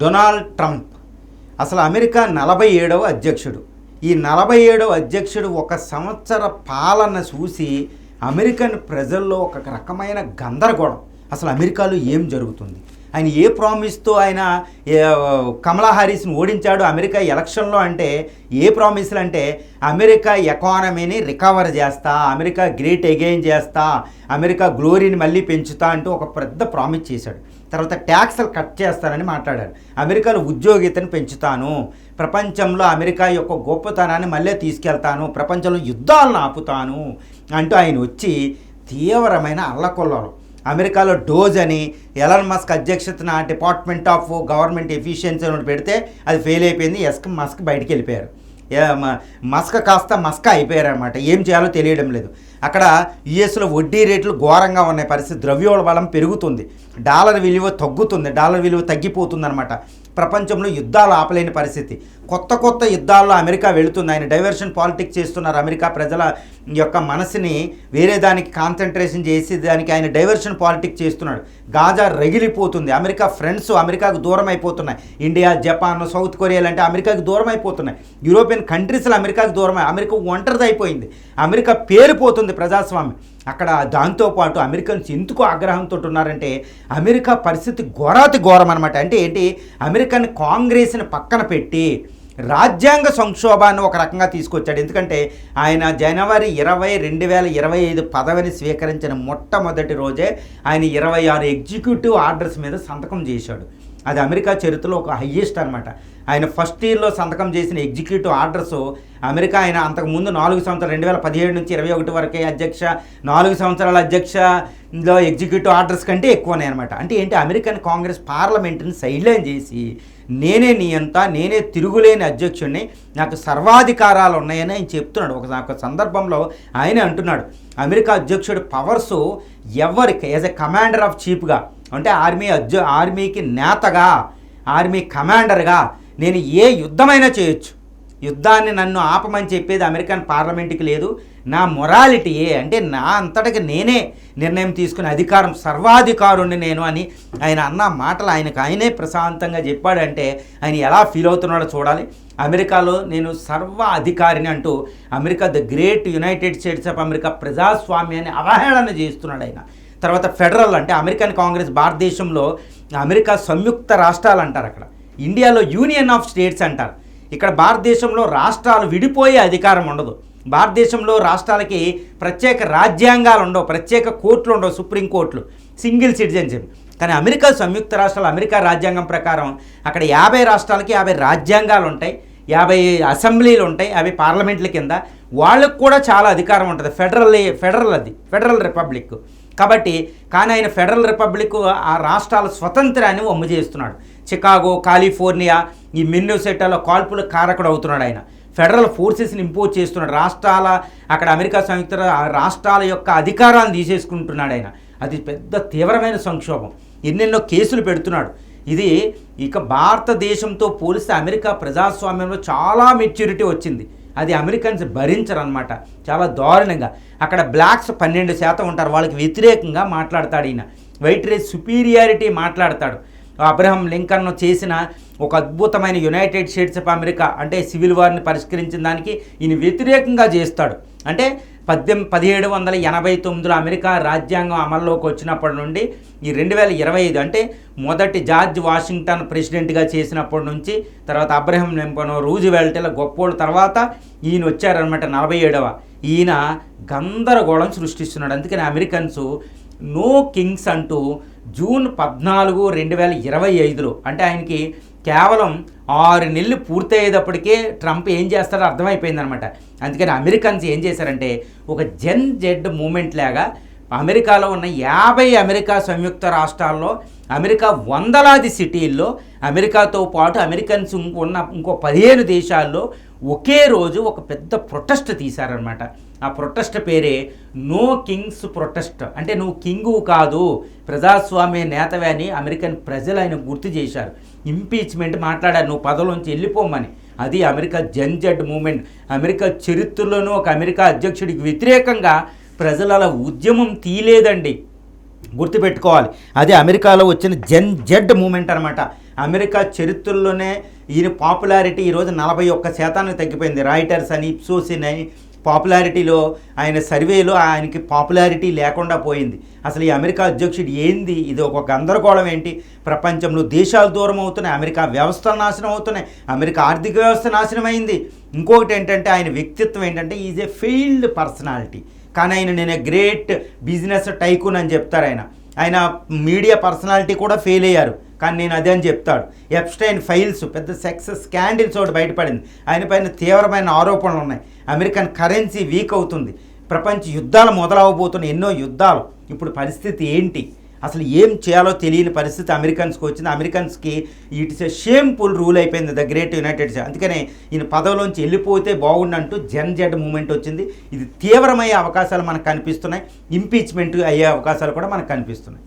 Donald Trump అసలు America 47వ అధ్యక్షుడు. ఈ 47వ అధ్యక్షుడు ఒక సంవత్సర పాలన చూసి అమెరికన్ ప్రజల్లో ఒక రకమైన గందరగోళం. అసలు అమెరికాలో ఏం జరుగుతుంది, ఆయన ఏ ప్రామిస్తో ఆయన కమలా హారిస్ని ఓడించాడు అమెరికా ఎలక్షన్లో. అంటే ఏ ప్రామిస్లు అంటే అమెరికా ఎకానమీని రికవర్ చేస్తా, అమెరికా గ్రేట్ అగైన్ చేస్తా, అమెరికా గ్లోరీని మళ్ళీ పెంచుతా అంటూ ఒక పెద్ద ప్రామిస్ చేశాడు. తర్వాత ట్యాక్స్లు కట్ చేస్తానని మాట్లాడాడు. అమెరికాలో ఉద్యోగితను పెంచుతాను, ప్రపంచంలో అమెరికా యొక్క గొప్పతనాన్ని మళ్ళీ తీసుకెళ్తాను, ప్రపంచంలో యుద్ధాలను ఆపుతాను అంటూ ఆయన వచ్చి తీవ్రమైన అల్లకొల్లాలు. అమెరికాలో డోజ్ అని ఎలన్ మస్క్ అధ్యక్షతన డిపార్ట్మెంట్ ఆఫ్ గవర్నమెంట్ ఎఫిషియన్సీ అని పెడితే అది ఫెయిల్ అయిపోయింది. మస్క్ బయటికి వెళ్ళిపోయారు. మస్క్ కాస్త మస్క్ అయిపోయారు అనమాట. ఏం చేయాలో తెలియడం లేదు. అక్కడ యుఎస్లో వడ్డీ రేట్లు ఘోరంగా ఉన్నాయి పరిస్థితి. ద్రవ్యోల్బణం పెరుగుతుంది, డాలర్ విలువ తగ్గుతుంది, డాలర్ విలువ తగ్గిపోతుంది అనమాట. ప్రపంచంలో యుద్ధాలు ఆపలేని పరిస్థితి. కొత్త యుద్ధాల్లో అమెరికా వెళుతుంది. ఆయన డైవర్షన్ పాలిటిక్స్ చేస్తున్నారు. అమెరికా ప్రజల యొక్క మనసుని వేరే దానికి కాన్సన్ట్రేషన్ చేసి దానికి ఆయన డైవర్షన్ పాలిటిక్స్ చేస్తున్నాడు. గాజా రగిలిపోతుంది. అమెరికా ఫ్రెండ్స్ అమెరికాకు దూరం అయిపోతున్నాయి. ఇండియా, జపాన్, సౌత్ కొరియా లాంటి అమెరికాకు దూరం అయిపోతున్నాయి. యూరోపియన్ కంట్రీస్లో అమెరికాకు దూరం. అమెరికా ఒంటరిది అయిపోయింది. అమెరికా పేరుపోతుంది ప్రజాస్వామ్యం. అక్కడ దాంతోపాటు అమెరికన్స్ ఎందుకు ఆగ్రహంతో ఉన్నారంటే అమెరికా పరిస్థితి ఘోరం అనమాట. అంటే ఏంటి, అమెరికన్ కాంగ్రెస్ని పక్కన పెట్టి రాజ్యాంగ సంక్షోభాన్ని ఒక రకంగా తీసుకొచ్చాడు. ఎందుకంటే ఆయన జనవరి 20, 2025 పదవిని స్వీకరించిన మొట్టమొదటి రోజే ఆయన 26 ఎగ్జిక్యూటివ్ ఆర్డర్స్ మీద సంతకం చేశాడు. అది అమెరికా చరిత్రలో ఒక హయ్యెస్ట్ అనమాట. ఆయన ఫస్ట్ ఇయర్లో సంతకం చేసిన ఎగ్జిక్యూటివ్ ఆర్డర్స్ అమెరికా ఆయన అంతకుముందు 4 సంవత్సరాలు 2017 నుంచి 21 వరకే అధ్యక్ష, 4 సంవత్సరాల అధ్యక్షలో ఎగ్జిక్యూటివ్ ఆర్డర్స్ కంటే ఎక్కువనే అనమాట. అంటే ఏంటి, అమెరికన్ కాంగ్రెస్ పార్లమెంట్ని సైడ్లైన్ చేసి నేనే నియంత, నేనే తిరుగులేని అధ్యక్షుడిని, నాకు సర్వాధికారాలు ఉన్నాయని ఆయన చెప్తున్నాడు. ఒక సందర్భంలో ఆయనే అంటున్నాడు అమెరికా అధ్యక్షుడు పవర్స్ ఎవరికి యాజ్ ఎ కమాండర్ ఆఫ్ చీఫ్గా, అంటే ఆర్మీకి నేతగా, ఆర్మీ కమాండర్గా నేను ఏ యుద్ధమైనా చేయొచ్చు, యుద్ధాన్ని నన్ను ఆపమని చెప్పేది అమెరికన్ పార్లమెంట్కి లేదు. నా మొరాలిటీయే, అంటే నా అంతటికి నేనే నిర్ణయం తీసుకునే అధికారం, సర్వాధికారుణ్ణి నేను అని ఆయన అన్న మాటలు ఆయనే ప్రశాంతంగా చెప్పాడంటే ఆయన ఎలా ఫీల్ అవుతున్నాడో చూడాలి. అమెరికాలో నేను సర్వ అధికారిని అంటూ America the great United states of America ప్రజాస్వామ్యాన్ని అవహేళన చేస్తున్నాడు ఆయన. తర్వాత ఫెడరల్ అంటే అమెరికన్ కాంగ్రెస్, భారతదేశంలో అమెరికా సంయుక్త రాష్ట్రాలు అంటారు, అక్కడ ఇండియాలో యూనియన్ ఆఫ్ స్టేట్స్ అంటారు. ఇక్కడ భారతదేశంలో రాష్ట్రాలు విడిపోయే అధికారం ఉండదు. భారతదేశంలో రాష్ట్రాలకి ప్రత్యేక రాజ్యాంగాలు ఉండవు, ప్రత్యేక కోర్టులు ఉండవు, సుప్రీంకోర్టులు, సింగిల్ సిటిజన్షిప్. కానీ అమెరికా సంయుక్త రాష్ట్రాలు, అమెరికా రాజ్యాంగం ప్రకారం అక్కడ 50 రాష్ట్రాలకి 50 రాజ్యాంగాలు ఉంటాయి, 50 అసెంబ్లీలు ఉంటాయి, అవి పార్లమెంట్ల కింద. వాళ్ళకు కూడా చాలా అధికారం ఉంటుంది. ఫెడరల్ రిపబ్లిక్ కాబట్టి. కానీ ఆయన ఫెడరల్ రిపబ్లిక్ ఆ రాష్ట్రాల స్వతంత్రాన్ని వమ్ము చేస్తున్నాడు. చికాగో, కాలిఫోర్నియా, ఈ మిన్నెసోటాలో కాల్పుల కారకుడు అవుతున్నాడు ఆయన. ఫెడరల్ ఫోర్సెస్ని ఇంపోజ్ చేస్తున్నాడు. అక్కడ అమెరికా సంయుక్త రాష్ట్రాల యొక్క అధికారాన్ని తీసేసుకుంటున్నాడు ఆయన. అది పెద్ద తీవ్రమైన సంక్షోభం. ఎన్నెన్నో కేసులు పెడుతున్నాడు. ఇది ఇక భారతదేశంతో పోలిస్తే అమెరికా ప్రజాస్వామ్యంలో చాలా మెచ్యూరిటీ వచ్చింది. అది అమెరికన్స్ భరించరనమాట, చాలా దారుణంగా. అక్కడ బ్లాక్స్ 12% ఉంటారు, వాళ్ళకి వ్యతిరేకంగా మాట్లాడతాడు ఈయన. వైట్ రేస్ సుపీరియారిటీ మాట్లాడతాడు. అబ్రహం లింకన్ చేసిన ఒక అద్భుతమైన యునైటెడ్ స్టేట్స్ ఆఫ్ అమెరికా అంటే సివిల్ వార్ని పరిష్కరించిన దానికి ఈయన వ్యతిరేకంగా చేస్తాడు. అంటే 1789లో అమెరికా రాజ్యాంగం అమల్లోకి వచ్చినప్పటి నుండి ఈ 2025 అంటే మొదటి జార్జ్ వాషింగ్టన్ ప్రెసిడెంట్గా చేసినప్పటి నుంచి, తర్వాత అబ్రహం లింకన్, రూజ్వెల్ట్ ఇలా గొప్పోళ్ళ తర్వాత ఈయన వచ్చారనమాట 47వ. ఈయన గందరగోళం సృష్టిస్తున్నాడు. అందుకని అమెరికన్స్ నో కింగ్స్ అంటూ జూన్ 14, 2025లో అంటే ఆయనకి కేవలం 6 నెలలు పూర్తయ్యేటప్పటికే ట్రంప్ ఏం చేస్తాడో అర్థమైపోయిందనమాట. అందుకని అమెరికన్స్ ఏం చేశారంటే ఒక జెన్ జెడ్ మూమెంట్ లాగా అమెరికాలో ఉన్న 50 అమెరికా సంయుక్త రాష్ట్రాల్లో, అమెరికా వందలాది సిటీల్లో, అమెరికాతో పాటు అమెరికన్స్ ఉన్న ఇంకో 15 దేశాల్లో ఒకే రోజు ఒక పెద్ద ప్రొటెస్ట్ తీశారనమాట. ఆ ప్రొటెస్ట్ పేరే నో కింగ్స్ ప్రొటెస్ట్. అంటే నువ్వు కింగు కాదు, ప్రజాస్వామ్య నేతవే అని అమెరికన్ ప్రజలు ఆయన గుర్తు చేశారు. ఇంపీచ్మెంట్ మాట్లాడారు, నువ్వు పదవిలోంచి వెళ్ళిపోమని. అది అమెరికా జెన్ జెడ్ మూమెంట్. అమెరికా చరిత్రలోనూ ఒక అమెరికా అధ్యక్షుడికి వ్యతిరేకంగా ప్రజల ఉద్యమం తీయలేదండి. గుర్తుపెట్టుకోవాలి. అది అమెరికాలో వచ్చిన జెన్ జెడ్ మూమెంట్ అనమాట. అమెరికా చరిత్రలోనే ఈయన పాపులారిటీ ఈరోజు 41% తగ్గిపోయింది. రాయిటర్స్ అని, ఇప్సోస్ అని పాపులారిటీలో ఆయన సర్వేలో ఆయనకి పాపులారిటీ లేకుండా పోయింది. అసలు ఈ అమెరికా అధ్యక్షుడు ఏంది, ఇది ఒక గందరగోళం ఏంటి, ప్రపంచంలో దేశాలు దూరం అవుతున్నాయి, అమెరికా వ్యవస్థలు నాశనం అవుతున్నాయి, అమెరికా ఆర్థిక వ్యవస్థ నాశనం అయింది. ఇంకొకటి ఏంటంటే ఆయన వ్యక్తిత్వం ఏంటంటే ఈజ్ ఏ ఫెయిల్డ్ పర్సనాలిటీ. కానీ ఆయన నేను గ్రేట్ బిజినెస్ టైకూన్ అని చెప్తారు. ఆయన మీడియా పర్సనాలిటీ కూడా ఫెయిల్ అయ్యారు, కానీ నేను అదే అని చెప్తాడు. ఎప్స్టైన్ ఫైల్స్ పెద్ద సెక్స్ స్కాండిల్స్ ఒకటి బయటపడింది. ఆయన పైన తీవ్రమైన ఆరోపణలు ఉన్నాయి. అమెరికన్ కరెన్సీ వీక్ అవుతుంది, ప్రపంచ యుద్ధాలు మొదలవబోతున్న ఎన్నో యుద్ధాలు. ఇప్పుడు పరిస్థితి ఏంటి, అసలు ఏం చేయాలో తెలియని పరిస్థితి అమెరికన్స్కి వచ్చింది. అమెరికన్స్కి ఇట్స్ ఎ షేమ్ఫుల్ రూల్ అయిపోయింది ద గ్రేట్ యునైటెడ్ స్టేట్స్. అందుకనే ఈయన పదవిలోంచి వెళ్ళిపోతే బాగుండంటూ జెన్ జెడ్ మూమెంట్ వచ్చింది. ఇది తీవ్రమయ్యే అవకాశాలు మనకు కనిపిస్తున్నాయి. ఇంపీచ్మెంట్ అయ్యే అవకాశాలు కూడా మనకు కనిపిస్తున్నాయి.